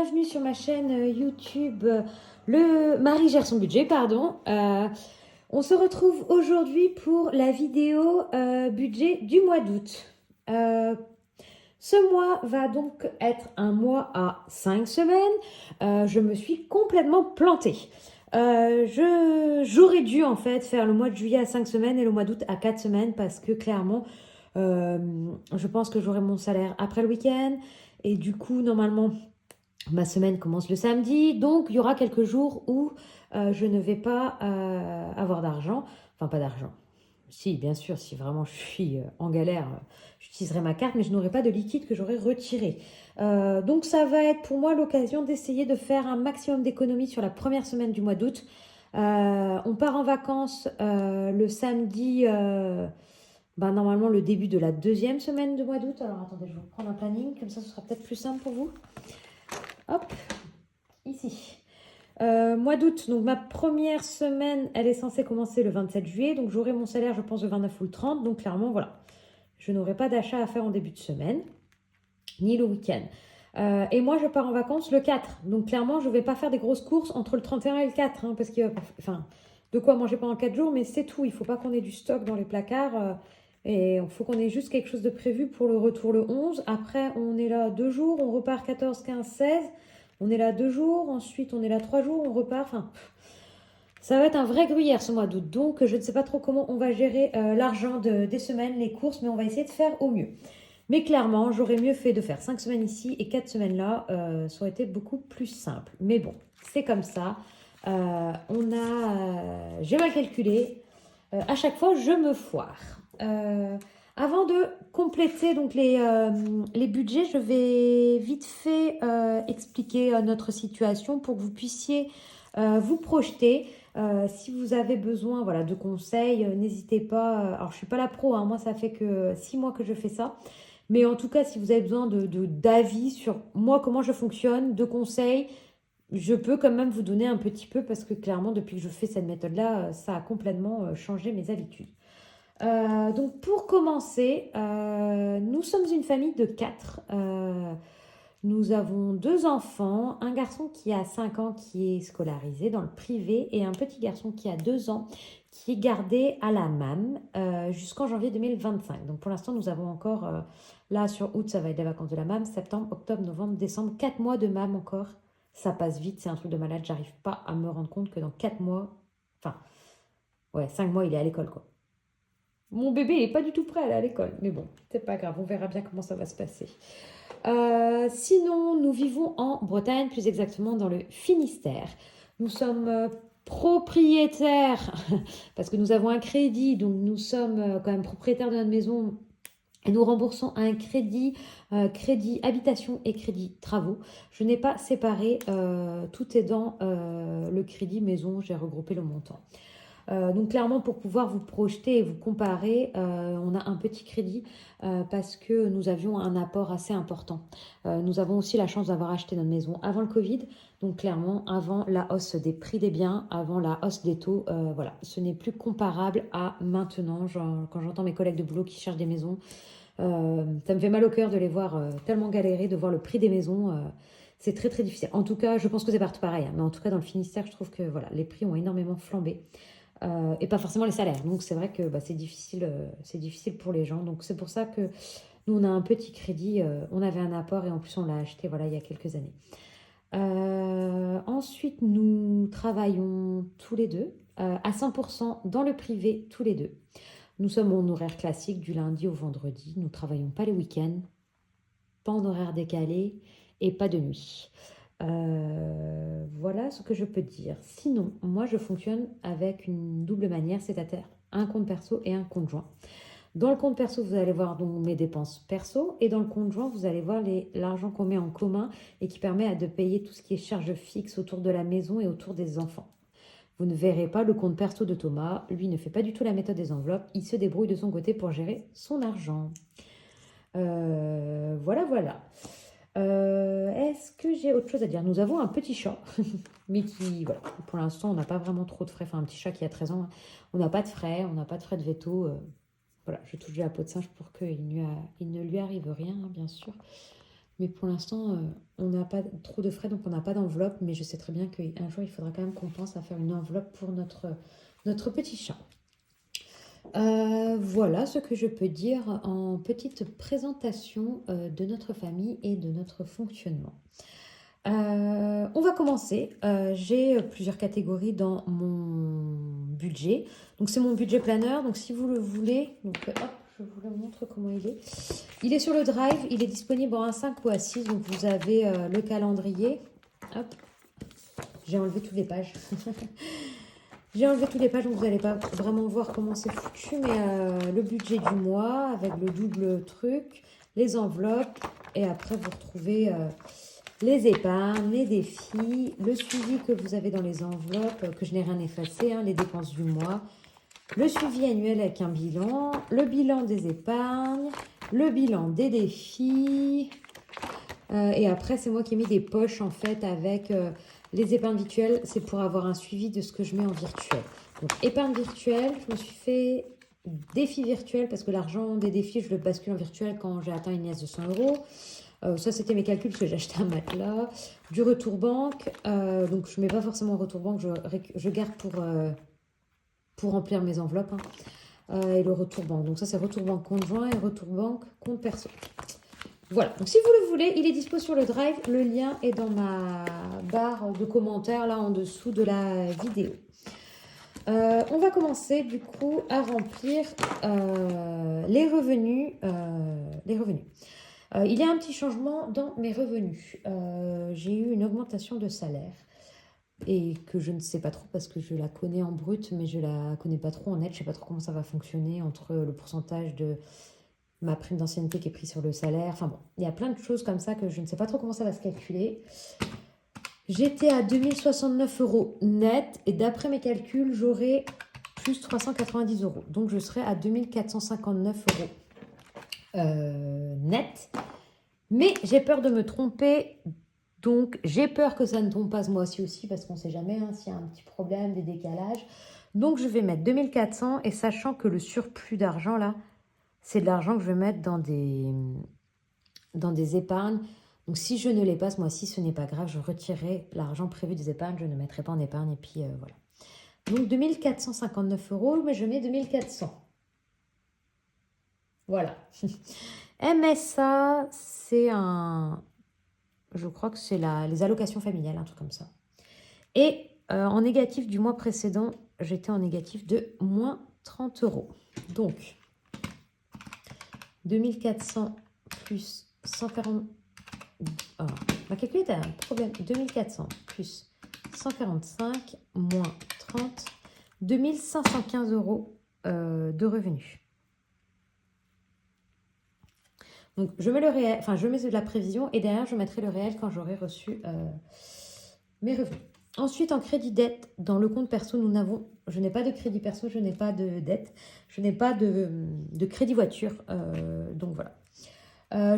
bienvenue sur ma chaîne YouTube Le mari gère son budget, pardon. On se retrouve aujourd'hui pour la vidéo budget du mois d'août. Ce mois va donc être un mois à 5 semaines. Je me suis complètement plantée. J'aurais dû en fait faire le mois de juillet à 5 semaines et le mois d'août à 4 semaines parce que clairement, je pense que j'aurai mon salaire après le week-end. Et du coup, normalement, ma semaine commence le samedi. Donc, il y aura quelques jours où je ne vais pas avoir d'argent. Enfin, pas d'argent. Si, bien sûr, si vraiment je suis en galère, j'utiliserai ma carte, mais je n'aurai pas de liquide que j'aurai retiré. Donc, ça va être pour moi l'occasion d'essayer de faire un maximum d'économies sur la première semaine du mois d'août. On part en vacances le samedi, normalement le début de la deuxième semaine du mois d'août. Alors, attendez, je vais vous prendre un planning, comme ça ce sera peut-être plus simple pour vous. Hop, ici. Mois d'août, donc ma première semaine, elle est censée commencer le 27 juillet. Donc j'aurai mon salaire, je pense, le 29 ou le 30. Donc clairement, voilà. Je n'aurai pas d'achat à faire en début de semaine, ni le week-end. Et moi, je pars en vacances le 4. Donc clairement, je ne vais pas faire des grosses courses entre le 31 et le 4. Parce qu'il y a de quoi manger pendant 4 jours, mais c'est tout. Il ne faut pas qu'on ait du stock dans les placards. Et il faut qu'on ait juste quelque chose de prévu pour le retour le 11. Après, on est là 2 jours, on repart 14, 15, 16. On est là 2 jours, ensuite on est là 3 jours, on repart. Enfin, ça va être un vrai gruyère ce mois d'août. Donc, je ne sais pas trop comment on va gérer l'argent des semaines, les courses, mais on va essayer de faire au mieux. Mais clairement, j'aurais mieux fait de faire 5 semaines ici et 4 semaines là. Ça aurait été beaucoup plus simple. Mais bon, c'est comme ça. J'ai mal calculé. À chaque fois, je me foire. Avant de compléter donc les budgets, je vais vite fait expliquer notre situation pour que vous puissiez vous projeter. Si vous avez besoin de conseils, n'hésitez pas. Alors, je ne suis pas la pro, hein, moi, ça fait que 6 mois que je fais ça. Mais en tout cas, si vous avez besoin d'avis sur moi, comment je fonctionne, de conseils, je peux quand même vous donner un petit peu parce que clairement, depuis que je fais cette méthode-là, ça a complètement changé mes habitudes. Donc pour commencer, nous sommes une famille de 4. Nous avons 2 enfants, un garçon qui a 5 ans qui est scolarisé dans le privé et un petit garçon qui a 2 ans qui est gardé à la MAM jusqu'en janvier 2025. Donc pour l'instant, nous avons encore, là sur août, ça va être les vacances de la MAM, septembre, octobre, novembre, décembre, 4 mois de MAM encore. Ça passe vite, c'est un truc de malade, j'arrive pas à me rendre compte que dans 4 mois, 5 mois, il est à l'école quoi. Mon bébé n'est pas du tout prêt à aller à l'école, mais bon, c'est pas grave, on verra bien comment ça va se passer. Sinon, nous vivons en Bretagne, plus exactement dans le Finistère. Nous sommes propriétaires, parce que nous avons un crédit, donc nous sommes quand même propriétaires de notre maison et nous remboursons un crédit, crédit habitation et crédit travaux. Je n'ai pas séparé, tout est dans le crédit maison, j'ai regroupé le montant. Donc clairement, pour pouvoir vous projeter et vous comparer, on a un petit crédit parce que nous avions un apport assez important. Nous avons aussi la chance d'avoir acheté notre maison avant le Covid, donc clairement avant la hausse des prix des biens, avant la hausse des taux, ce n'est plus comparable à maintenant. Genre, quand j'entends mes collègues de boulot qui cherchent des maisons, ça me fait mal au cœur de les voir tellement galérer, de voir le prix des maisons. C'est très très difficile. En tout cas, je pense que c'est partout pareil, hein, mais en tout cas dans le Finistère, je trouve que les prix ont énormément flambé. Et pas forcément les salaires. Donc c'est vrai que c'est difficile pour les gens. Donc c'est pour ça que nous on a un petit crédit, on avait un apport et en plus on l'a acheté il y a quelques années. Ensuite nous travaillons tous les deux à 100% dans le privé tous les deux. Nous sommes en horaire classique du lundi au vendredi. Nous ne travaillons pas les week-ends, pas en horaire décalé et pas de nuit. Voilà ce que je peux dire. Sinon, moi je fonctionne avec une double manière, c'est-à-dire un compte perso et un compte joint. Dans le compte perso, vous allez voir donc mes dépenses perso et dans le compte joint, vous allez voir l'argent qu'on met en commun et qui permet de payer tout ce qui est charges fixes autour de la maison et autour des enfants. Vous ne verrez pas le compte perso de Thomas. Lui ne fait pas du tout la méthode des enveloppes. Il se débrouille de son côté pour gérer son argent. Voilà. Est-ce que j'ai autre chose à dire? Nous avons un petit chat, mais pour l'instant, on n'a pas vraiment trop de frais. Enfin, un petit chat qui a 13 ans, hein. On n'a pas de frais, on n'a pas de frais de veto. Je touche la peau de singe pour qu'il ne lui arrive rien, hein, bien sûr. Mais pour l'instant, on n'a pas trop de frais, donc on n'a pas d'enveloppe. Mais je sais très bien qu'un jour, il faudra quand même qu'on pense à faire une enveloppe pour notre petit chat. Voilà ce que je peux dire en petite présentation de notre famille et de notre fonctionnement. On va commencer. J'ai plusieurs catégories dans mon budget. Donc c'est mon budget planner. Donc si vous le voulez, donc, hop, je vous le montre comment il est. Il est sur le Drive. Il est disponible en A5 ou A6. Donc vous avez le calendrier. Hop, j'ai enlevé toutes les pages. J'ai enlevé toutes les pages, donc vous n'allez pas vraiment voir comment c'est foutu, mais le budget du mois avec le double truc, les enveloppes, et après vous retrouvez les épargnes, les défis, le suivi que vous avez dans les enveloppes, que je n'ai rien effacé, hein, les dépenses du mois, le suivi annuel avec un bilan, le bilan des épargnes, le bilan des défis, et après c'est moi qui ai mis des poches en fait avec... les épargnes virtuelles, c'est pour avoir un suivi de ce que je mets en virtuel. Donc, épargne virtuelle, je me suis fait défi virtuel parce que l'argent des défis, je le bascule en virtuel quand j'ai atteint une liasse de 100 euros. Ça, c'était mes calculs parce que j'ai acheté un matelas. Du retour banque, donc je ne mets pas forcément retour banque, je garde pour remplir mes enveloppes. Hein. Et le retour banque. Donc ça, c'est retour banque compte joint et retour banque compte perso. Voilà, donc si vous le voulez, il est dispo sur le Drive. Le lien est dans ma barre de commentaires, là en dessous de la vidéo. On va commencer du coup à remplir les revenus. Il y a un petit changement dans mes revenus. J'ai eu une augmentation de salaire et que je ne sais pas trop parce que je la connais en brut, mais je la connais pas trop en net. Je ne sais pas trop comment ça va fonctionner entre le pourcentage de ma prime d'ancienneté qui est prise sur le salaire. Enfin bon, il y a plein de choses comme ça que je ne sais pas trop comment ça va se calculer. J'étais à 2069 euros net et d'après mes calculs, j'aurai plus 390 euros. Donc je serai à 2459 euros net. Mais j'ai peur de me tromper. Donc j'ai peur que ça ne tombe pas ce mois-ci aussi parce qu'on ne sait jamais hein, s'il y a un petit problème, des décalages. Donc je vais mettre 2400 et sachant que le surplus d'argent là, c'est de l'argent que je vais mettre dans des épargnes. Donc, si je ne l'ai pas ce mois-ci, ce n'est pas grave. Je retirerai l'argent prévu des épargnes. Je ne mettrai pas en épargne. Et puis, voilà. Donc, 2459 euros, mais je mets 2400. Voilà. MSA, c'est un... Je crois que c'est les allocations familiales, un truc comme ça. Et en négatif du mois précédent, j'étais en négatif de moins 30 euros. Donc... 2400 plus 140... Alors, ma calculette a un problème. 2400 plus 145 moins 30, 2515 euros de revenus. Donc, je mets le réel, enfin, je mets de la prévision et derrière, je mettrai le réel quand j'aurai reçu mes revenus. Ensuite, en crédit dette, dans le compte perso, je n'ai pas de crédit perso, je n'ai pas de dette, je n'ai pas de crédit voiture. Donc, voilà.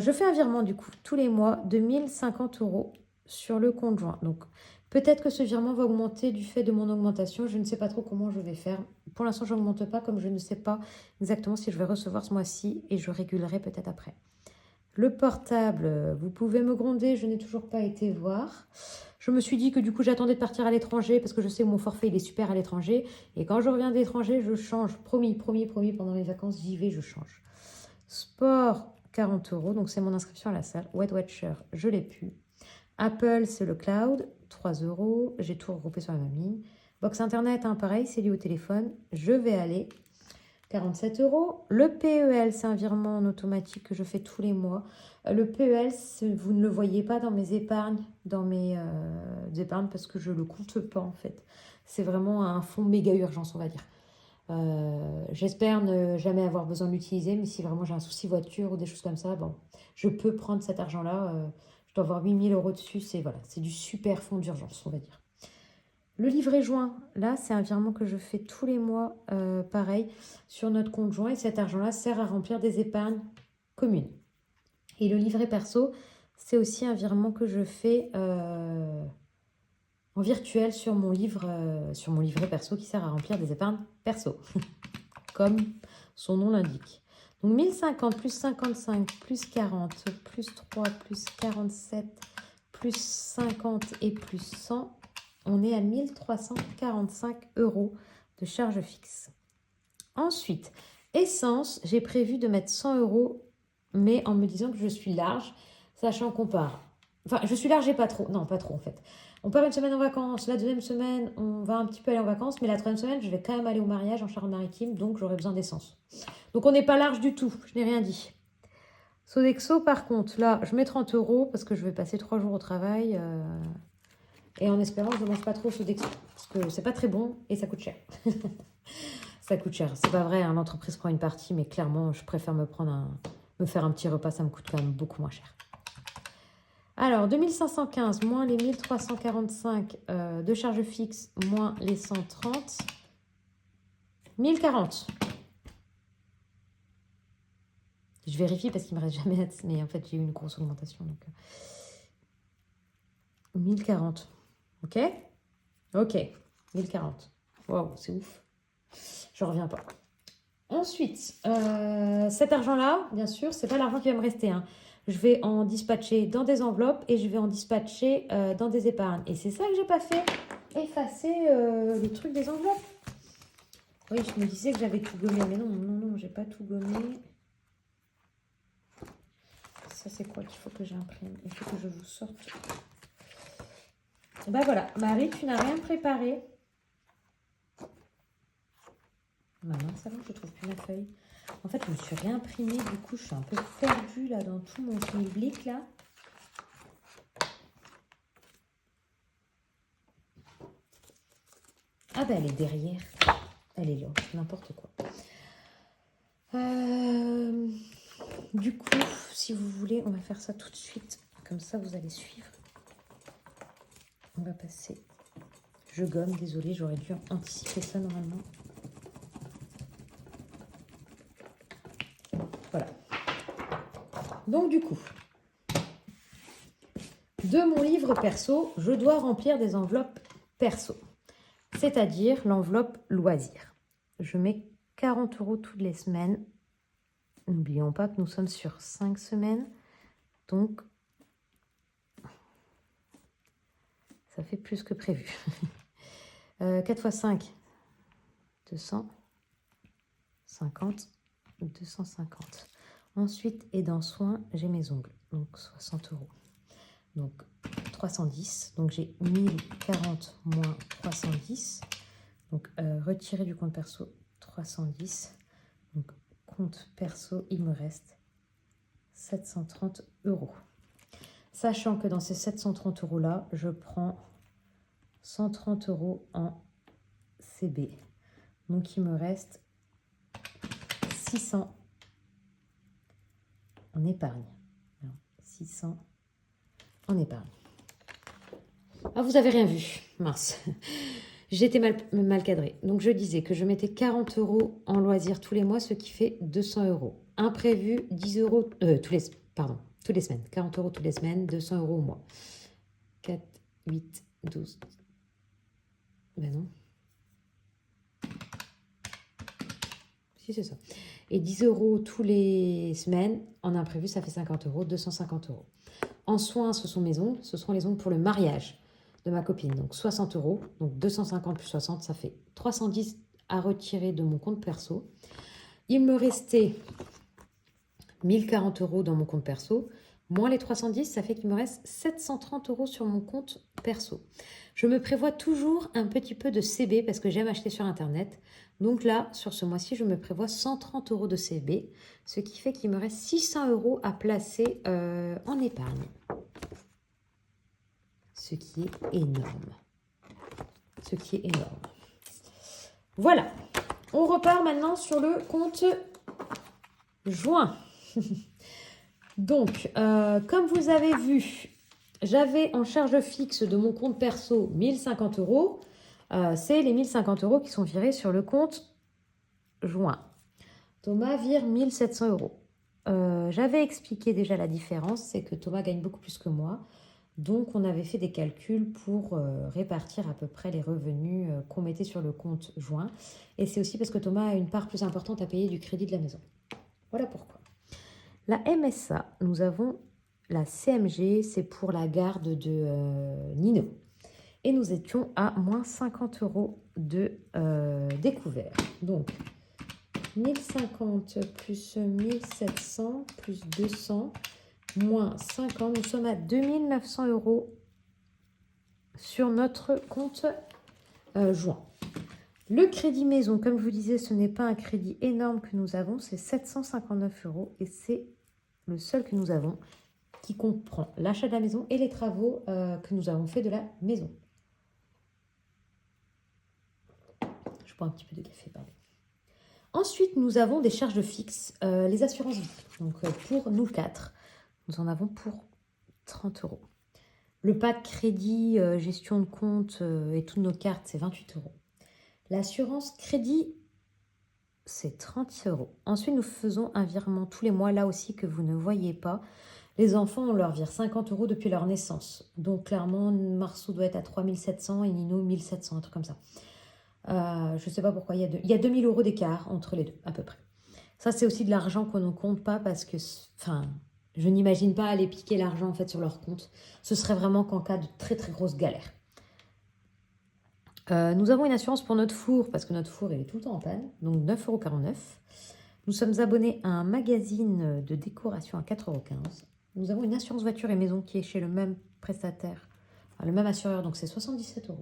Je fais un virement, du coup, tous les mois de 1050 euros sur le compte joint. Donc, peut-être que ce virement va augmenter du fait de mon augmentation. Je ne sais pas trop comment je vais faire. Pour l'instant, je n'augmente pas comme je ne sais pas exactement si je vais recevoir ce mois-ci et je régulerai peut-être après. Le portable, vous pouvez me gronder, je n'ai toujours pas été voir. Je me suis dit que du coup, j'attendais de partir à l'étranger parce que je sais que mon forfait, il est super à l'étranger. Et quand je reviens de l'étranger, je change. Promis, pendant les vacances, j'y vais, je change. Sport, 40 euros, donc c'est mon inscription à la salle. Weight Watcher, je l'ai plus. Apple, c'est le cloud, 3 euros. J'ai tout regroupé sur la même ligne. Box Internet, hein, pareil, c'est lié au téléphone. Je vais aller. 47 euros. Le PEL, c'est un virement en automatique que je fais tous les mois. Le PEL, vous ne le voyez pas dans mes épargnes, dans mes épargnes parce que je ne le compte pas en fait. C'est vraiment un fonds méga urgence, on va dire. J'espère ne jamais avoir besoin de l'utiliser, mais si vraiment j'ai un souci voiture ou des choses comme ça, bon, je peux prendre cet argent-là. Je dois avoir 8000 euros dessus. C'est voilà, c'est du super fonds d'urgence, on va dire. Le livret joint, là, c'est un virement que je fais tous les mois, pareil, sur notre compte joint. Et cet argent-là sert à remplir des épargnes communes. Et le livret perso, c'est aussi un virement que je fais en virtuel sur mon livret perso qui sert à remplir des épargnes perso, comme son nom l'indique. Donc 1050 plus 55 plus 40 plus 3 plus 47 plus 50 et plus 100, on est à 1345 € de charge fixe. Ensuite, essence, j'ai prévu de mettre 100 €, mais en me disant que je suis large, sachant qu'on part. Enfin, je suis large et pas trop. Non, pas trop en fait. On part une semaine en vacances. La deuxième semaine, on va un petit peu aller en vacances. Mais la troisième semaine, je vais quand même aller au mariage en Charente-Maritime. Donc, j'aurai besoin d'essence. Donc, on n'est pas large du tout. Je n'ai rien dit. Sodexo, par contre, là, je mets 30 € parce que je vais passer 3 jours au travail. Et en espérant que je ne mange pas trop Sodexo. Parce que c'est pas très bon et ça coûte cher. Ça coûte cher. C'est pas vrai, hein, l'entreprise prend une partie. Mais clairement, je préfère me faire un petit repas. Ça me coûte quand même beaucoup moins cher. Alors, 2515 moins les 1345 de charge fixe moins les 130, 1040. Je vérifie parce qu'il ne me reste jamais assez, mais en fait, j'ai eu une grosse augmentation. Donc 1040. Ok? Ok, 1040. Waouh, c'est ouf. Je reviens pas. Ensuite, cet argent-là, bien sûr, c'est pas l'argent qui va me rester, hein. Je vais en dispatcher dans des enveloppes et je vais en dispatcher dans des épargnes. Et c'est ça que j'ai pas fait. Effacer le truc des enveloppes. Oui, je me disais que j'avais tout gommé. Mais non, non, non, j'ai pas tout gommé. Ça, c'est quoi qu'il faut que j'imprime? Il faut que je vous sorte. Ben voilà. Marie, tu n'as rien préparé. Maintenant, ça va, je trouve plus ma feuille. En fait, je me suis réimprimée. Du coup, je suis un peu perdue là dans tout mon schmilblick là. Ah ben, elle est derrière. Elle est là, n'importe quoi. Du coup, si vous voulez, on va faire ça tout de suite. Comme ça, vous allez suivre. On va passer. Je gomme, désolée, j'aurais dû anticiper ça normalement. Voilà. Donc du coup, de mon livre perso, je dois remplir des enveloppes perso. C'est-à-dire l'enveloppe loisir. Je mets 40 € toutes les semaines. N'oublions pas que nous sommes sur 5 semaines. Donc, ça fait plus que prévu. 4 x 5, 250, 250. Ensuite, et dans soins, j'ai mes ongles. Donc, 60 €. Donc, 310. Donc, j'ai 1040 moins 310. Donc, retirer du compte perso, 310. Donc, compte perso, il me reste 730 €. Sachant que dans ces 730 € là, je prends 130 € en CB. Donc, il me reste 600 en épargne. Alors, 600 en épargne. Ah, vous avez rien vu. Mince. J'étais mal cadrée. Donc, je disais que je mettais 40 € en loisirs tous les mois, ce qui fait 200 €. Imprévu, 10 € tous les semaines. 40 € tous les semaines, 200 € au mois. 4, 8, 12. Ben non. Si, c'est ça. Et 10 € tous les semaines. En imprévu, ça fait 50 €, 250 €. En soins, ce sont mes ongles. Ce seront les ongles pour le mariage de ma copine. Donc 60 €. Donc 250 plus 60, ça fait 310 à retirer de mon compte perso. Il me restait 1040 € dans mon compte perso. Moins les 310, ça fait qu'il me reste 730 € sur mon compte perso. Je me prévois toujours un petit peu de CB parce que j'aime acheter sur Internet. Donc là, sur ce mois-ci, je me prévois 130 € de CB, ce qui fait qu'il me reste 600 € à placer en épargne. Ce qui est énorme. Ce qui est énorme. Voilà. On repart maintenant sur le compte joint. Donc, comme vous avez vu, j'avais en charge fixe de mon compte perso 1050 €. C'est les 1050 € qui sont virés sur le compte joint. Thomas vire 1700 €. J'avais expliqué déjà la différence, c'est que Thomas gagne beaucoup plus que moi. Donc, on avait fait des calculs pour répartir à peu près les revenus qu'on mettait sur le compte joint. Et c'est aussi parce que Thomas a une part plus importante à payer du crédit de la maison. Voilà pourquoi. La MSA, nous avons la CMG, c'est pour la garde de Nino. Et nous étions à moins 50 € de découvert. Donc, 1050 plus 1700 plus 200 moins 50, nous sommes à 2900 € sur notre compte joint. Le crédit maison, comme je vous disais, ce n'est pas un crédit énorme que nous avons, c'est 759 € et c'est le seul que nous avons qui comprend l'achat de la maison et les travaux que nous avons fait de la maison. Je prends un petit peu de café, pardon. Ensuite, nous avons des charges fixes, les assurances vie. Donc, pour nous 4, nous en avons pour 30 €. Le pack crédit, gestion de compte et toutes nos cartes, c'est 28 €. L'assurance crédit, c'est 30 €. Ensuite, nous faisons un virement tous les mois, là aussi, que vous ne voyez pas. Les enfants, on leur vire 50 € depuis leur naissance. Donc, clairement, Marceau doit être à 3700 et Nino 1700, un truc comme ça. Je ne sais pas pourquoi, il y a 2000 € d'écart entre les deux, à peu près. Ça, c'est aussi de l'argent qu'on ne compte pas parce que, enfin, je n'imagine pas aller piquer l'argent en fait sur leur compte. Ce serait vraiment qu'en cas de très très grosse galère. Nous avons une assurance pour notre four parce que notre four il est tout le temps en panne, donc 9,49 €. Nous sommes abonnés à un magazine de décoration à 4,15 €. Nous avons une assurance voiture et maison qui est chez le même prestataire, enfin, le même assureur, donc c'est 77 €.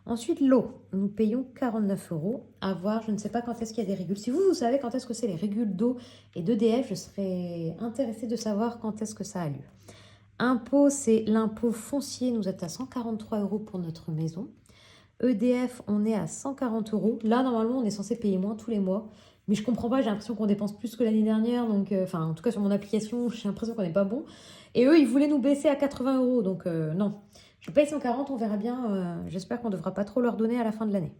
Ensuite, l'eau, nous payons 49 € à voir, je ne sais pas quand est-ce qu'il y a des régules. Si vous savez quand est-ce que c'est les régules d'eau et d'EDF, je serais intéressée de savoir quand est-ce que ça a lieu. Impôt, c'est l'impôt foncier, nous êtes à 143 € pour notre maison. EDF, on est à 140 €. Là, normalement, on est censé payer moins tous les mois. Mais je comprends pas, j'ai l'impression qu'on dépense plus que l'année dernière. Donc, enfin, en tout cas, sur mon application, j'ai l'impression qu'on n'est pas bon. Et eux, ils voulaient nous baisser à 80 €. Donc, non. Je paye 140, on verra bien. J'espère qu'on ne devra pas trop leur donner à la fin de l'année.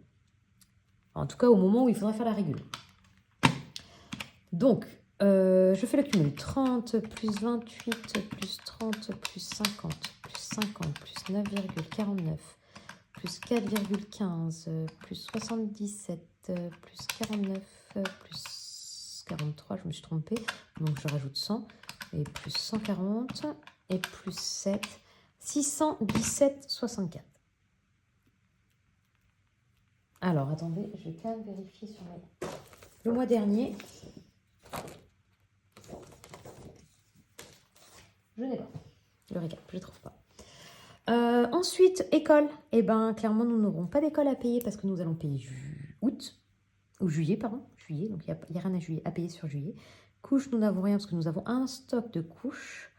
En tout cas, au moment où il faudra faire la régule. Donc, je fais le cumul. 30 plus 28 plus 30 plus 50 plus 50 plus 9,49 plus 4,15 plus 77 plus 49 plus 43, je me suis trompée. Donc, je rajoute 100 et plus 140 et plus 7. 617,64. Alors, attendez, je vais quand même vérifier sur le mois dernier. Je n'ai pas le récap, je ne trouve pas. Ensuite, école. Eh bien, clairement, nous n'aurons pas d'école à payer parce que nous allons payer août, ou juillet, pardon. Juillet, donc il n'y a rien à payer sur juillet. Couches, nous n'avons rien parce que nous avons un stock de couches.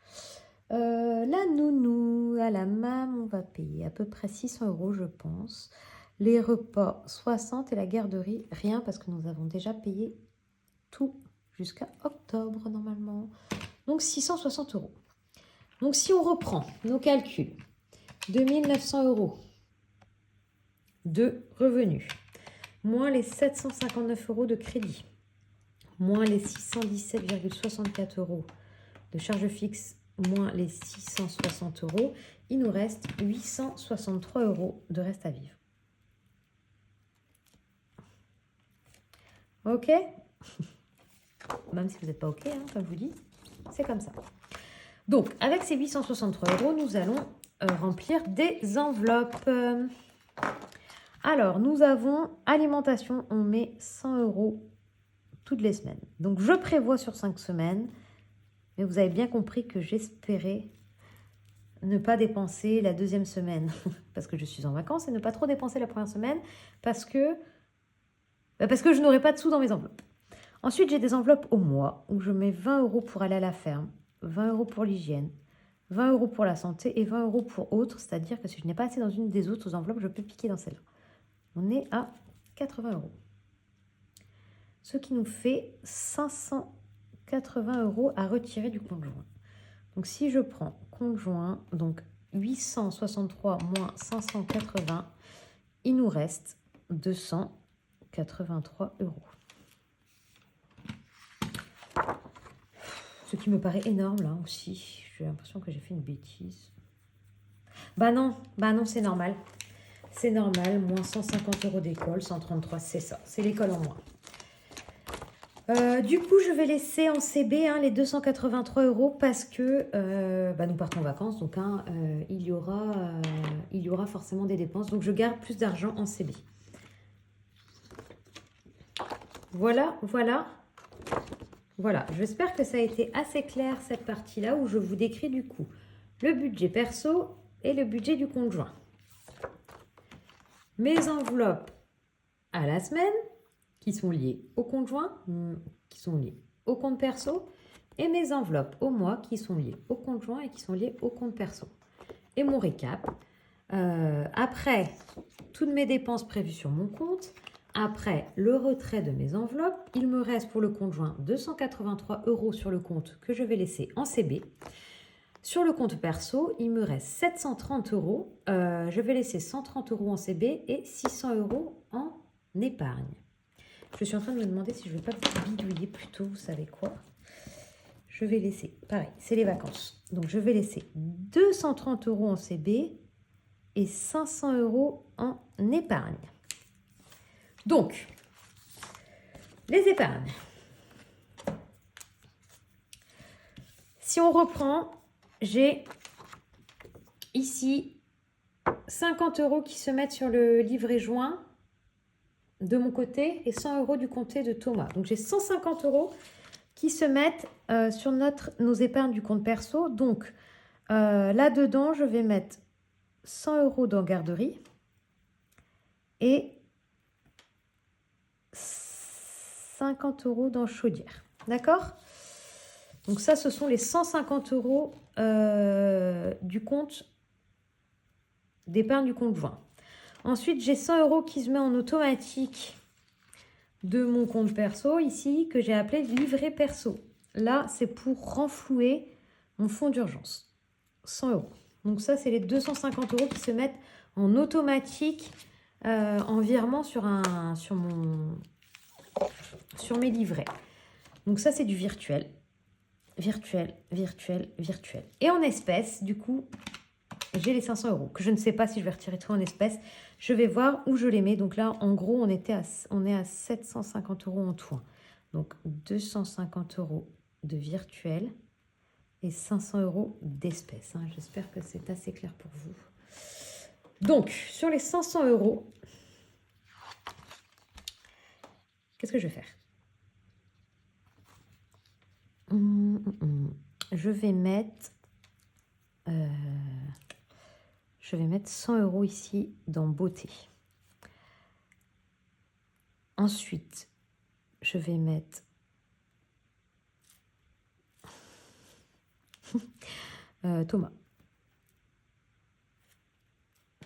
La nounou, à la mam, on va payer à peu près 600 € je pense. Les repas, 60 et la garderie, rien parce que nous avons déjà payé tout jusqu'à octobre normalement. Donc 660 €. Donc si on reprend nos calculs, 2900 € de revenus, moins les 759 € de crédit, moins les 617,64 € de charges fixes, moins les 660 €, il nous reste 863 € de reste à vivre. Ok? Même si vous n'êtes pas ok, hein, comme je vous dis, c'est comme ça. Donc, avec ces 863 €, nous allons remplir des enveloppes. Alors, nous avons alimentation, on met 100 € toutes les semaines. Donc, je prévois sur 5 semaines. Mais vous avez bien compris que j'espérais ne pas dépenser la deuxième semaine parce que je suis en vacances et ne pas trop dépenser la première semaine parce que je n'aurai pas de sous dans mes enveloppes. Ensuite, j'ai des enveloppes au mois où je mets 20 € pour aller à la ferme, 20 € pour l'hygiène, 20 € pour la santé et 20 € pour autres. C'est-à-dire que si je n'ai pas assez dans une des autres enveloppes, je peux piquer dans celle-là. On est à 80 €. Ce qui nous fait 580 € à retirer du compte joint. Donc, si je prends compte joint, donc 863 moins 580, il nous reste 283 €. Ce qui me paraît énorme, là aussi. J'ai l'impression que j'ai fait une bêtise. Bah non, c'est normal. C'est normal, moins 150 € d'école, 133, c'est ça. C'est l'école en moins. Du coup, je vais laisser en CB les 283 € parce que nous partons en vacances. Donc, il y aura forcément des dépenses. Donc, je garde plus d'argent en CB. Voilà, voilà. Voilà, j'espère que ça a été assez clair cette partie-là où je vous décris du coup le budget perso et le budget du conjoint. Mes enveloppes à la semaine qui sont liées au conjoint, qui sont liées au compte perso, et mes enveloppes au mois qui sont liées au conjoint et qui sont liées au compte perso. Et mon récap, après toutes mes dépenses prévues sur mon compte, après le retrait de mes enveloppes, il me reste pour le conjoint 283 € sur le compte que je vais laisser en CB. Sur le compte perso, il me reste 730 €. Je vais laisser 130 € en CB et 600 € en épargne. Je suis en train de me demander si je ne vais pas bidouiller plutôt, vous savez quoi? Je vais laisser, pareil, c'est les vacances. Donc, je vais laisser 230 € en CB et 500 € en épargne. Donc, les épargnes. Si on reprend, j'ai ici 50 € qui se mettent sur le livret joint de mon côté et 100 € du côté de Thomas. Donc, j'ai 150 € qui se mettent sur nos épargnes du compte perso. Donc, là-dedans, je vais mettre 100 € dans garderie et 50 € dans chaudière. D'accord? Donc ça, ce sont les 150 € du compte d'épargne du conjoint. Ensuite, j'ai 100 € qui se met en automatique de mon compte perso ici, que j'ai appelé livret perso. Là, c'est pour renflouer mon fonds d'urgence. 100 €. Donc ça, c'est les 250 € qui se mettent en automatique en virement sur mes livrets. Donc ça, c'est du virtuel. Virtuel, virtuel, virtuel. Et en espèces, du coup, j'ai les 500 € que je ne sais pas si je vais retirer tout en espèces. Je vais voir où je les mets. Donc là, en gros, on est à 750 € en tout. Donc 250 € de virtuel et 500 € d'espèces. J'espère que c'est assez clair pour vous. Donc, sur les 500 €, qu'est-ce que je vais faire? Je vais mettre 100 € ici dans beauté. Ensuite, je vais mettre Thomas.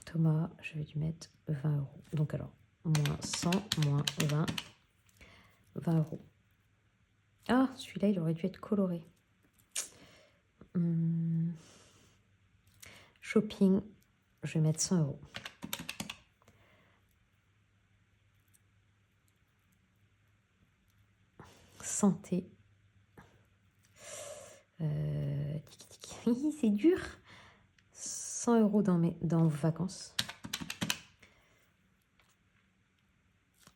Thomas, je vais lui mettre 20 €. Donc alors, moins 100, moins 20, 20 €. Ah, celui-là, il aurait dû être coloré. Shopping, je vais mettre 100 €. Santé. C'est dur. 100 € dans vacances.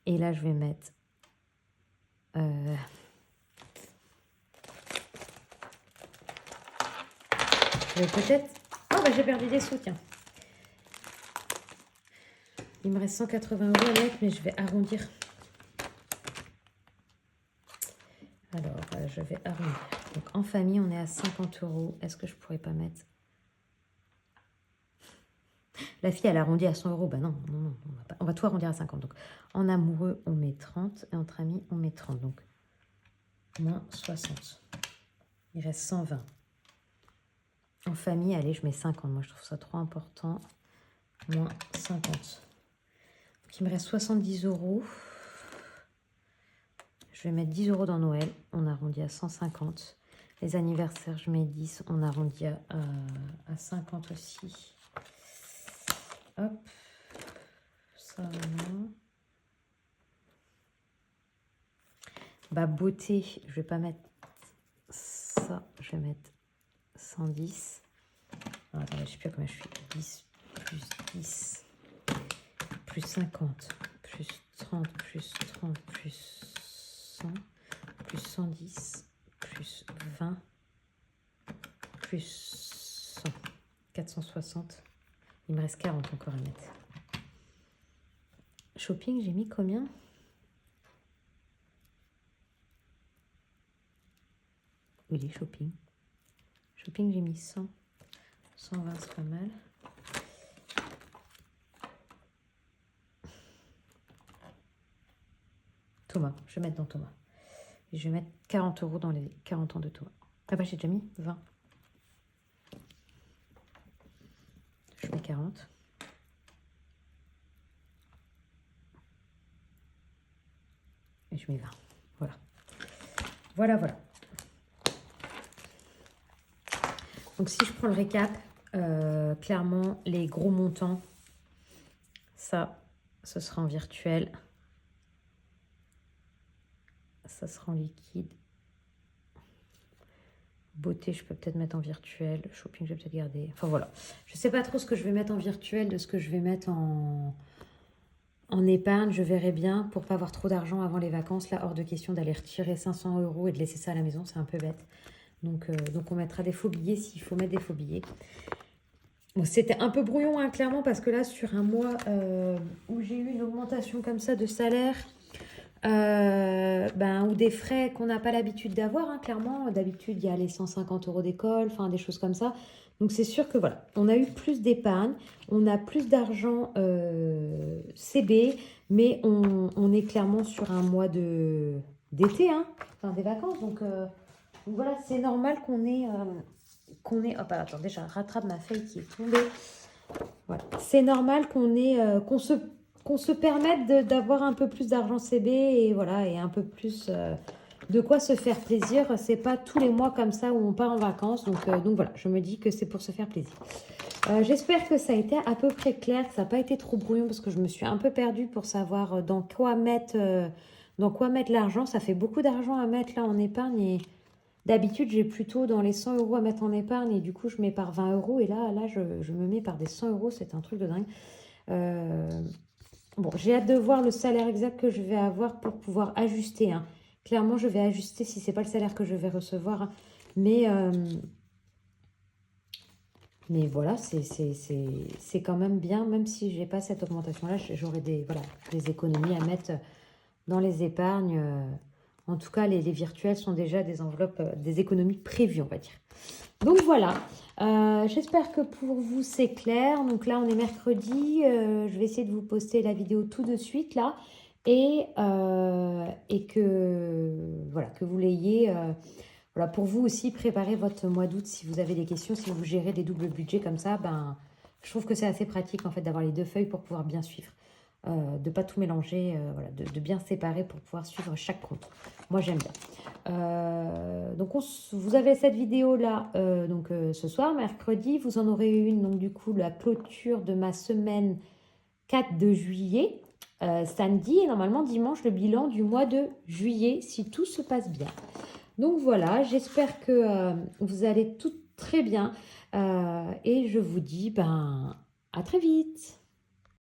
Et là, je vais mettre... je vais peut-être... Oh, bah j'ai perdu des sous, tiens. Il me reste 180 € à mettre, mais je vais arrondir. Alors, je vais arrondir. Donc, en famille, on est à 50 €. Est-ce que je pourrais pas mettre... La fille, elle arrondit à 100 €. Bah non, on va tout arrondir à 50. Donc, en amoureux, on met 30. Et entre amis, on met 30. Donc, moins 60. Il reste 120. En famille, allez, je mets 50. Moi, je trouve ça trop important. Moins 50. Donc, il me reste 70 €. Je vais mettre 10 € dans Noël. On arrondit à 150. Les anniversaires, je mets 10. On arrondit à 50 aussi. Hop. Ça, non. Bah, beauté, je vais pas mettre ça. Je vais mettre 110. Alors, attendez, je sais plus comment je fais. 10 plus 10 plus 50 plus 30 plus 30 plus 100 plus 110, plus 20, plus 100, 460. Il me reste 40 encore à mettre. Shopping, j'ai mis combien? Oui, shopping. Shopping, j'ai mis 100. 120, c'est pas mal. Thomas, je vais mettre dans Thomas. Et je vais mettre 40 € dans les 40 ans de Thomas. Ah bah j'ai déjà mis 20. Je mets 40. Et je mets 20. Voilà. Voilà, voilà. Donc si je prends le récap, clairement les gros montants, ça, ce sera en virtuel. Ça sera en liquide. Beauté, je peux peut-être mettre en virtuel. Shopping, je vais peut-être garder. Enfin voilà. Je ne sais pas trop ce que je vais mettre en virtuel de ce que je vais mettre en épargne. Je verrai bien pour pas avoir trop d'argent avant les vacances. Là, hors de question d'aller retirer 500 € et de laisser ça à la maison. C'est un peu bête. Donc on mettra des faux billets s'il faut mettre des faux billets. Bon, c'était un peu brouillon, hein, clairement, parce que là, sur un mois où j'ai eu une augmentation comme ça de salaire, ou des frais qu'on n'a pas l'habitude d'avoir, hein, clairement. D'habitude, il y a les 150 € d'école, enfin des choses comme ça. Donc c'est sûr que voilà, on a eu plus d'épargne, on a plus d'argent CB, mais on est clairement sur un mois d'été, hein, enfin des vacances. Donc voilà, c'est normal qu'on ait... Oh, bah, attends, déjà, rattrape ma feuille qui est tombée. Voilà. C'est normal qu'on se permette d'avoir un peu plus d'argent CB et voilà, et un peu plus de quoi se faire plaisir. C'est pas tous les mois comme ça où on part en vacances. Donc voilà, je me dis que c'est pour se faire plaisir. J'espère que ça a été à peu près clair, que ça n'a pas été trop brouillon parce que je me suis un peu perdue pour savoir dans quoi mettre l'argent. Ça fait beaucoup d'argent à mettre là en épargne et d'habitude, j'ai plutôt dans les 100 € à mettre en épargne et du coup, je mets par 20 € et là je me mets par des 100 €. C'est un truc de dingue. Bon, j'ai hâte de voir le salaire exact que je vais avoir pour pouvoir ajuster, hein. Clairement, je vais ajuster si ce n'est pas le salaire que je vais recevoir, hein. Mais voilà, c'est quand même bien, même si je n'ai pas cette augmentation-là, j'aurai des économies à mettre dans les épargnes. En tout cas, les virtuels sont déjà des enveloppes, des économies prévues, on va dire. Donc voilà, j'espère que pour vous c'est clair. Donc là, on est mercredi. Je vais essayer de vous poster la vidéo tout de suite là. Et que vous l'ayez... voilà, pour vous aussi, préparer votre mois d'août si vous avez des questions, si vous gérez des doubles budgets comme ça, je trouve que c'est assez pratique en fait d'avoir les deux feuilles pour pouvoir bien suivre. De ne pas tout mélanger, voilà, de bien séparer pour pouvoir suivre chaque compte. Moi, j'aime bien. Donc, vous avez cette vidéo-là ce soir, mercredi. Vous en aurez une, donc du coup, la clôture de ma semaine 4 de juillet, samedi. Et normalement, dimanche, le bilan du mois de juillet, si tout se passe bien. Donc, voilà, j'espère que vous allez tout très bien. Et je vous dis, à très vite.